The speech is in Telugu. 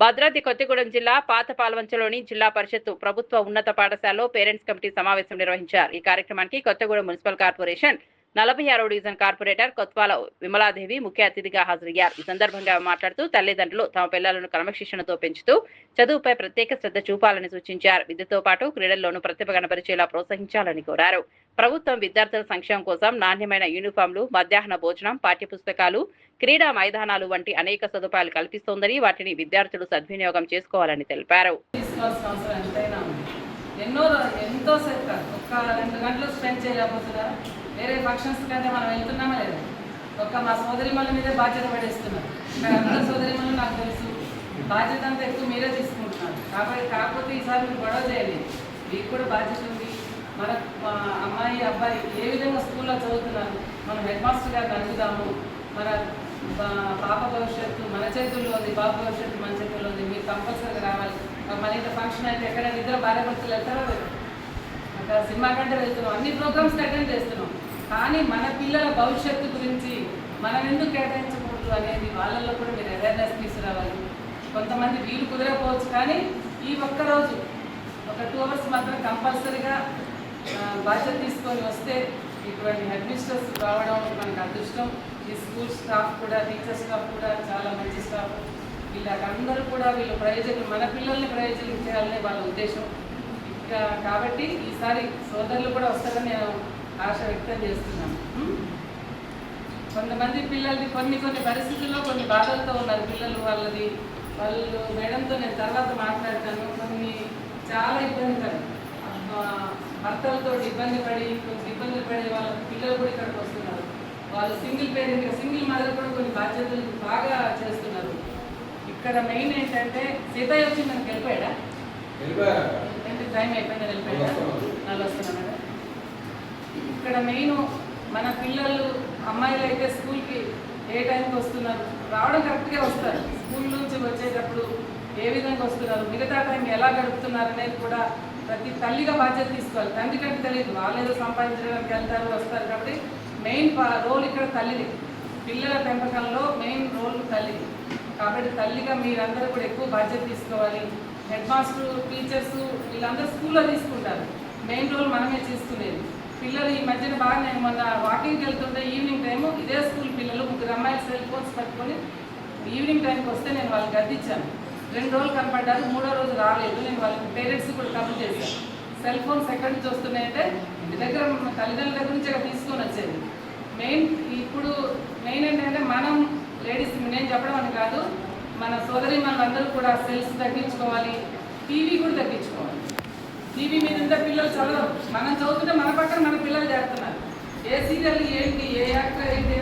భద్రాద్రి కొత్తగూడెం జిల్లా పాత పాల్వంచలోని జిల్లా పరిషత్తు ప్రభుత్వ ఉన్నత పాఠశాలలో పేరెంట్స్ కమిటీ సమావేశం నిర్వహించారు. ఈ కార్యక్రమానికి కొత్తగూడెం మున్సిపల్ కార్పొరేషన్ 46వ డివిజన్ కార్పొరేటర్ కొత్వాల విమలాదేవి ముఖ్య అతిథిగా హాజరయ్యారు. ఈ సందర్భంగా మాట్లాడుతూ తల్లిదండ్రులు తమ పిల్లలను క్రమశిక్షణతో పెంచుతూ చదువుపై ప్రత్యేక శ్రద్ధ చూపాలని సూచించారు. విద్యతో పాటు క్రీడల్లోనూ ప్రతిభ కనబరిచేలా ప్రోత్సహించాలని కోరారు. ప్రభుత్వం విద్యార్థుల సంక్షేమం కోసం నాణ్యమైన యూనిఫామ్లు, మధ్యాహ్న భోజనం, పాఠ్యపుస్తకాలు, క్రీడా మైదానాలు వంటి అనేక సదుపాయాలు కల్పిస్తోందని వాటిని విద్యార్థులు సద్వినియోగం చేసుకోవాలని తెలిపారు. వేరే ఫంక్షన్స్ కంటే మనం వెళ్తున్నామా లేదా? మా సోదరి మళ్ళీ మీదే బాధ్యత పడేస్తున్నారు. అందరూ సోదరి మళ్ళీ నాకు తెలుసు, బాధ్యత అంతా ఎక్కువ మీరే తీసుకుంటున్నారు. కాకపోతే ఈసారి మీరు గొడవ చేయాలి, మీకు కూడా బాధ్యత ఉంది. మన అమ్మాయి అబ్బాయి ఏ విధంగా స్కూల్లో చదువుతున్నారు, మనం హెడ్ మాస్టర్ గారిని అడుగుదాము. మన పాప భవిష్యత్తు మన చేతుల్లో ఉంది, బాబు భవిష్యత్తు మన చేతుల్లో ఉంది. మీరు కంపల్సరీగా రావాలి. మన ఇంత ఫంక్షన్ అయితే ఎక్కడ ఇద్దరు భార్య భర్తలు వెళ్తారో అక్కడ సినిమా కంటే వెళ్తున్నాం, అన్ని ప్రోగ్రామ్స్ అటెండ్ చేస్తున్నాం. కానీ మన పిల్లల భవిష్యత్తు గురించి మనం ఎందుకు కేటాయించకూడదు అనేది వాళ్ళల్లో కూడా మీరు అవేర్నెస్ తీసుకురావాలి. కొంతమంది వీలు కుదరకపోవచ్చు, కానీ ఈ ఒక్కరోజు ఒక 2 hours మాత్రం కంపల్సరీగా బాధ్యత తీసుకొని వస్తే ఇటువంటి హెడ్ మిస్టర్స్ రావడం మనకు అదృష్టం. ఈ స్కూల్ స్టాఫ్ కూడా, టీచర్ స్టాఫ్ కూడా చాలా మంచి స్టాఫ్. వీళ్ళకందరూ కూడా వీళ్ళు ప్రయోజకులు, మన పిల్లల్ని ప్రయోజనం చేయాలనే వాళ్ళ ఉద్దేశం. కాబట్టి ఈసారి సోదరులు కూడా వస్తారని నేను ఆశ వ్యక్తం చేస్తున్నాను. కొంతమంది పిల్లలది కొన్ని పరిస్థితుల్లో కొన్ని బాధలతో ఉన్నారు పిల్లలు. వాళ్ళు మేడంతో నేను తర్వాత మాట్లాడతాను. కొన్ని చాలా ఇబ్బందికరం, భర్తలతో ఇబ్బందులు పడి వాళ్ళ పిల్లలు కూడా ఇక్కడికి వస్తున్నారు. వాళ్ళు సింగిల్ పేరెంట్, సింగిల్ మదర్ కూడా కొన్ని బాధ్యతలు బాగా చేస్తున్నారు. ఇక్కడ మెయిన్ ఏంటంటే సీతయ్య వచ్చి మనకు వెళ్ళిపోయాడా? టైం అయిపోయింది, వెళ్ళిపోయాడా? వాళ్ళు వస్తున్నా మేడం. ఇక్కడ మెయిన్ మన పిల్లలు, అమ్మాయిలు అయితే స్కూల్కి ఏ టైంకి వస్తున్నారు, రావడం కరెక్ట్గా వస్తారు. స్కూల్ నుంచి వచ్చేటప్పుడు ఏ విధంగా వస్తున్నారు, మిగతా టైం ఎలా గడుపుతున్నారు అనేది కూడా ప్రతి తల్లిగా బాధ్యత తీసుకోవాలి. తండ్రి కంటే తెలియదు, వాళ్ళు ఏదో సంపాదించడానికి వెళ్తారు వస్తారు. కాబట్టి మెయిన్ రోల్ ఇక్కడ తల్లిది. పిల్లల పెంపకంలో మెయిన్ రోల్ తల్లిది. కాబట్టి తల్లిగా మీరందరూ కూడా ఎక్కువ బాధ్యత తీసుకోవాలి. హెడ్ మాస్టర్, టీచర్స్ వీళ్ళందరూ స్కూల్లో తీసుకుంటారు, మెయిన్ రోల్ మనమే తీసుకునేది. పిల్లలు ఈ మధ్యన బాగా, నేను మొన్న వాకింగ్కి వెళ్తుంటే ఈవినింగ్ టైము ఇదే స్కూల్ పిల్లలు 3 అమ్మాయిలు సెల్ ఫోన్స్ పట్టుకొని ఈవినింగ్ టైంకి వస్తే నేను వాళ్ళకి గద్దిచ్చాను. 2 రోజులు కనపడ్డారు, 3వ రోజు రాలేదు. నేను వాళ్ళకి పేరెంట్స్ కూడా కబుర్ చేశాను. సెల్ ఫోన్స్ ఎక్కడి నుంచి వస్తున్నాయంటే ఇంటి దగ్గర తల్లిదండ్రుల దగ్గర నుంచి అక్కడ తీసుకొని వచ్చేది. ఇప్పుడు మెయిన్ ఏంటంటే మనం లేడీస్, నేను చెప్పడం అని కాదు, మన సోదరి మనందరూ కూడా సెల్స్ తగ్గించుకోవాలి, టీవీ కూడా తగ్గించుకోవాలి. టీవీ మీద ఉంటే పిల్లలు చదవరు. మనం చదువుతుంటే మన పక్కన మన పిల్లలు చేస్తున్నారు. ఏ సీరియల్ ఏంటి, ఏ యాక్టర్ ఏంటి